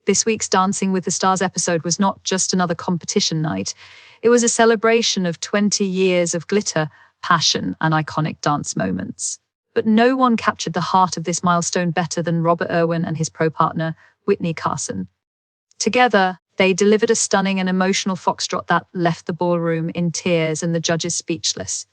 This week's Dancing with the Stars episode was not just another competition night. It was a celebration of 20 years of glitter, passion, and iconic dance moments. But no one captured the heart of this milestone better than Robert Irwin and his pro-partner, Witney Carson. Together, they delivered a stunning and emotional foxtrot that left the ballroom in tears and the judges speechless.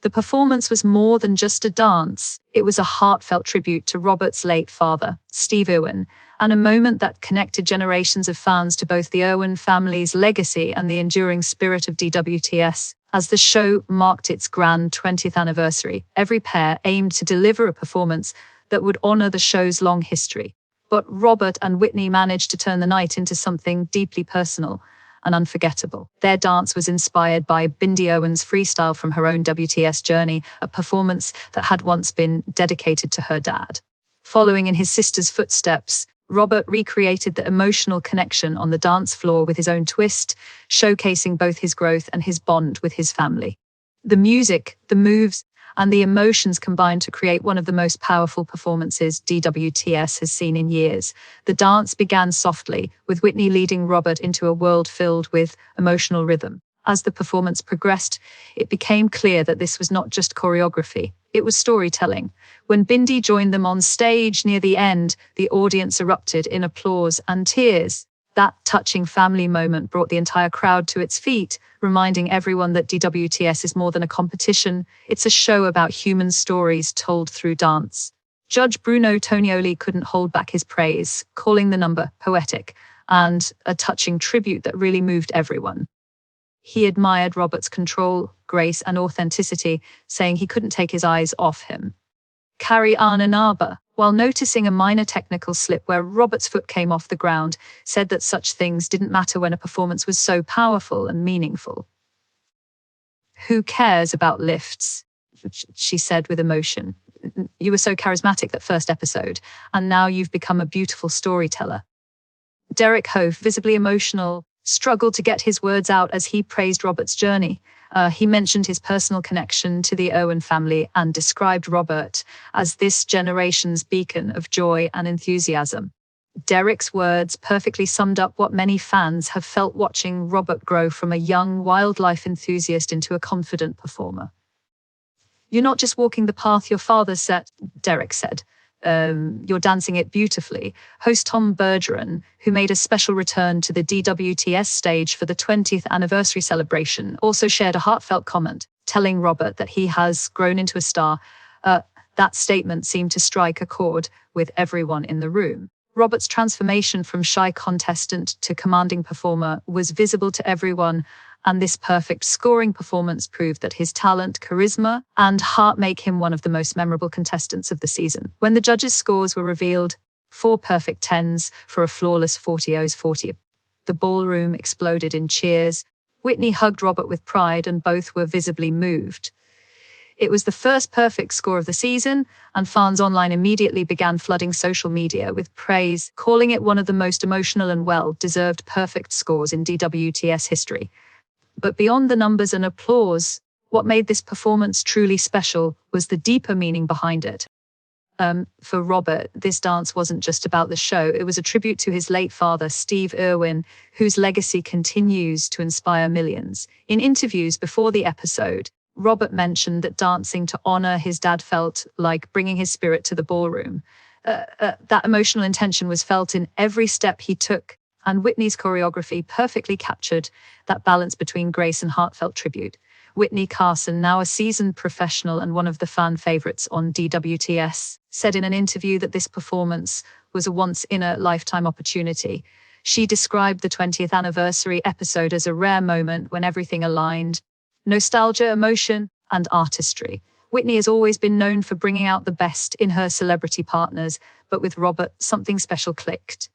The performance was more than just a dance. It was a heartfelt tribute to Robert's late father, Steve Irwin, and a moment that connected generations of fans to both the Irwin family's legacy and the enduring spirit of DWTS. As the show marked its grand 20th anniversary, every pair aimed to deliver a performance that would honor the show's long history. But Robert and Witney managed to turn the night into something deeply personal and unforgettable. Their dance was inspired by Bindi Irwin's freestyle from her own WTS journey, a performance that had once been dedicated to her dad. Following in his sister's footsteps, Robert recreated the emotional connection on the dance floor with his own twist, showcasing both his growth and his bond with his family. The music, the moves, and the emotions combined to create one of the most powerful performances DWTS has seen in years. The dance began softly, with Witney leading Robert into a world filled with emotional rhythm. As the performance progressed, it became clear that this was not just choreography, it was storytelling. When Bindi joined them on stage near the end, the audience erupted in applause and tears. That touching family moment brought the entire crowd to its feet, reminding everyone that DWTS is more than a competition. It's a show about human stories told through dance. Judge Bruno Tonioli couldn't hold back his praise, calling the number poetic and a touching tribute that really moved everyone. He admired Robert's control, grace, and authenticity, saying he couldn't take his eyes off him. Carrie Arnanaba, while noticing a minor technical slip where Robert's foot came off the ground, said that such things didn't matter when a performance was so powerful and meaningful. "Who cares about lifts?" she said with emotion. "You were so charismatic that first episode, and now you've become a beautiful storyteller." Derek Hof, visibly emotional, struggled to get his words out as he praised Robert's journey. He mentioned his personal connection to the Irwin family and described Robert as this generation's beacon of joy and enthusiasm. Derek's words perfectly summed up what many fans have felt watching Robert grow from a young wildlife enthusiast into a confident performer. "You're not just walking the path your father set," Derek said. "You're dancing it beautifully." Host Tom Bergeron, who made a special return to the DWTS stage for the 20th anniversary celebration, also shared a heartfelt comment, telling Robert that he has grown into a star. That statement seemed to strike a chord with everyone in the room. Robert's transformation from shy contestant to commanding performer was visible to everyone, and this perfect scoring performance proved that his talent, charisma, and heart make him one of the most memorable contestants of the season. When the judges' scores were revealed, 4 perfect 10s for a flawless 40-40. The ballroom exploded in cheers. Witney hugged Robert with pride, and both were visibly moved. It was the first perfect score of the season, and fans online immediately began flooding social media with praise, calling it one of the most emotional and well-deserved perfect scores in DWTS history. But beyond the numbers and applause, what made this performance truly special was the deeper meaning behind it. For Robert, this dance wasn't just about the show. It was a tribute to his late father, Steve Irwin, whose legacy continues to inspire millions. In interviews before the episode, Robert mentioned that dancing to honor his dad felt like bringing his spirit to the ballroom. That emotional intention was felt in every step he took, and Witney's choreography perfectly captured that balance between grace and heartfelt tribute. Witney Carson, now a seasoned professional and one of the fan favorites on DWTS, said in an interview that this performance was a once-in-a-lifetime opportunity. She described the 20th anniversary episode as a rare moment when everything aligned: nostalgia, emotion, and artistry. Witney has always been known for bringing out the best in her celebrity partners, but with Robert, something special clicked.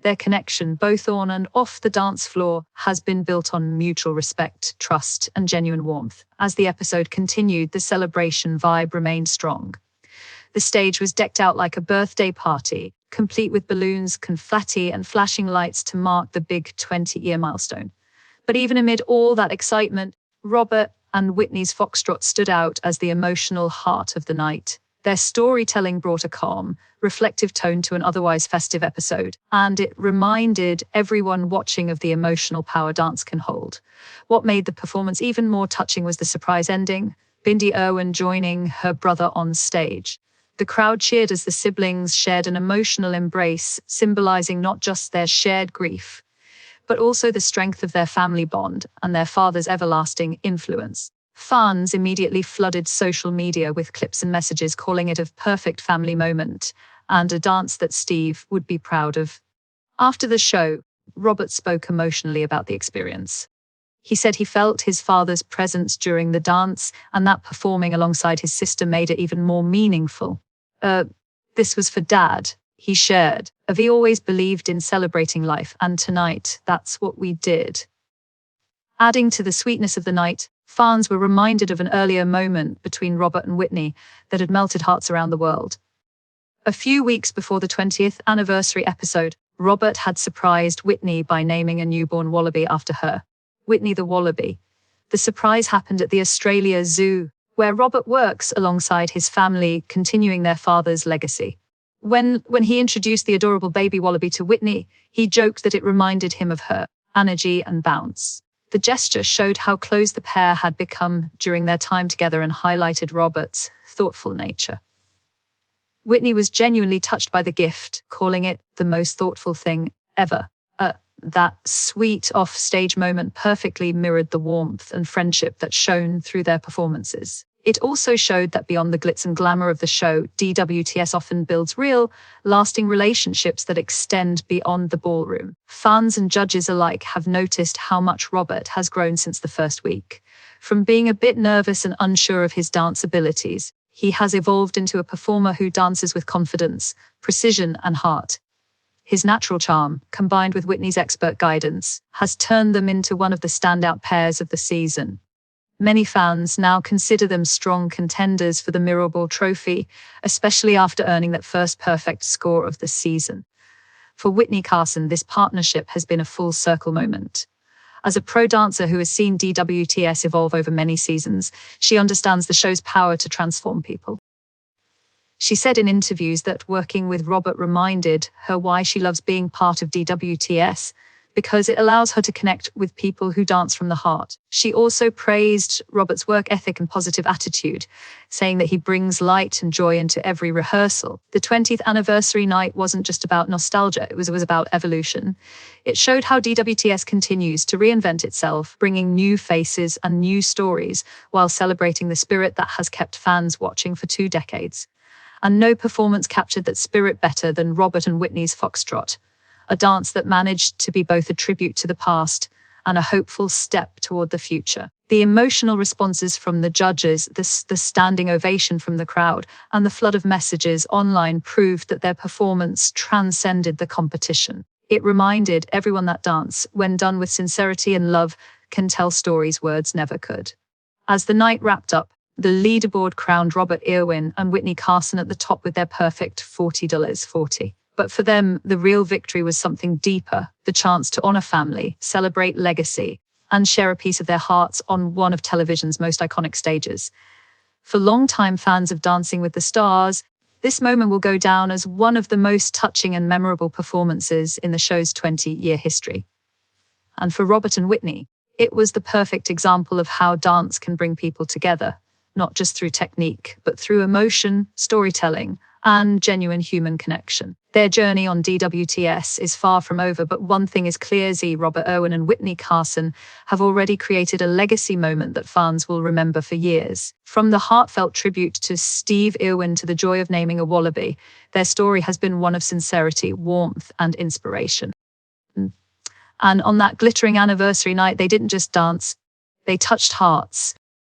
Their connection, both on and off the dance floor, has been built on mutual respect, trust, and genuine warmth. As the episode continued, the celebration vibe remained strong. The stage was decked out like a birthday party, complete with balloons, confetti, and flashing lights to mark the big 20-year milestone. But even amid all that excitement, Robert and Witney's Foxtrot stood out as the emotional heart of the night. Their storytelling brought a calm, reflective tone to an otherwise festive episode, and it reminded everyone watching of the emotional power dance can hold. What made the performance even more touching was the surprise ending, Bindi Irwin joining her brother on stage. The crowd cheered as the siblings shared an emotional embrace, symbolizing not just their shared grief, but also the strength of their family bond and their father's everlasting influence. Fans immediately flooded social media with clips and messages calling it a perfect family moment and a dance that Steve would be proud of. After the show, Robert spoke emotionally about the experience. He said he felt his father's presence during the dance and that performing alongside his sister made it even more meaningful. This was for Dad, he shared. He always believed in celebrating life, and tonight, that's what we did. Adding to the sweetness of the night, fans were reminded of an earlier moment between Robert and Witney that had melted hearts around the world. A few weeks before the 20th anniversary episode, Robert had surprised Witney by naming a newborn wallaby after her, Witney the wallaby. The surprise happened at the Australia Zoo, where Robert works alongside his family, continuing their father's legacy. When he introduced the adorable baby wallaby to Witney, he joked that it reminded him of her energy and bounce. The gesture showed how close the pair had become during their time together and highlighted Robert's thoughtful nature. Witney was genuinely touched by the gift, calling it the most thoughtful thing ever. That sweet off-stage moment perfectly mirrored the warmth and friendship that shone through their performances. It also showed that beyond the glitz and glamour of the show, DWTS often builds real, lasting relationships that extend beyond the ballroom. Fans and judges alike have noticed how much Robert has grown since the first week. From being a bit nervous and unsure of his dance abilities, he has evolved into a performer who dances with confidence, precision, and heart. His natural charm, combined with Witney's expert guidance, has turned them into one of the standout pairs of the season. Many fans now consider them strong contenders for the Mirrorball Trophy, especially after earning that first perfect score of the season. For Witney Carson, this partnership has been a full circle moment. As a pro dancer who has seen DWTS evolve over many seasons, she understands the show's power to transform people. She said in interviews that working with Robert reminded her why she loves being part of DWTS, because it allows her to connect with people who dance from the heart. She also praised Robert's work ethic and positive attitude, saying that he brings light and joy into every rehearsal. The 20th anniversary night wasn't just about nostalgia, it was about evolution. It showed how DWTS continues to reinvent itself, bringing new faces and new stories, while celebrating the spirit that has kept fans watching for 2 decades. And no performance captured that spirit better than Robert and Witney's Foxtrot, a dance that managed to be both a tribute to the past and a hopeful step toward the future. The emotional responses from the judges, the standing ovation from the crowd, and the flood of messages online proved that their performance transcended the competition. It reminded everyone that dance, when done with sincerity and love, can tell stories words never could. As the night wrapped up, the leaderboard crowned Robert Irwin and Witney Carson at the top with their perfect $40.40. But for them, the real victory was something deeper, the chance to honor family, celebrate legacy, and share a piece of their hearts on one of television's most iconic stages. For longtime fans of Dancing with the Stars, this moment will go down as one of the most touching and memorable performances in the show's 20-year history. And for Robert and Witney, it was the perfect example of how dance can bring people together, not just through technique, but through emotion, storytelling, and genuine human connection. Their journey on DWTS is far from over, but one thing is clear: Robert Irwin and Witney Carson have already created a legacy moment that fans will remember for years. From the heartfelt tribute to Steve Irwin to the joy of naming a wallaby, their story has been one of sincerity, warmth, and inspiration. And on that glittering anniversary night, they didn't just dance, they touched hearts,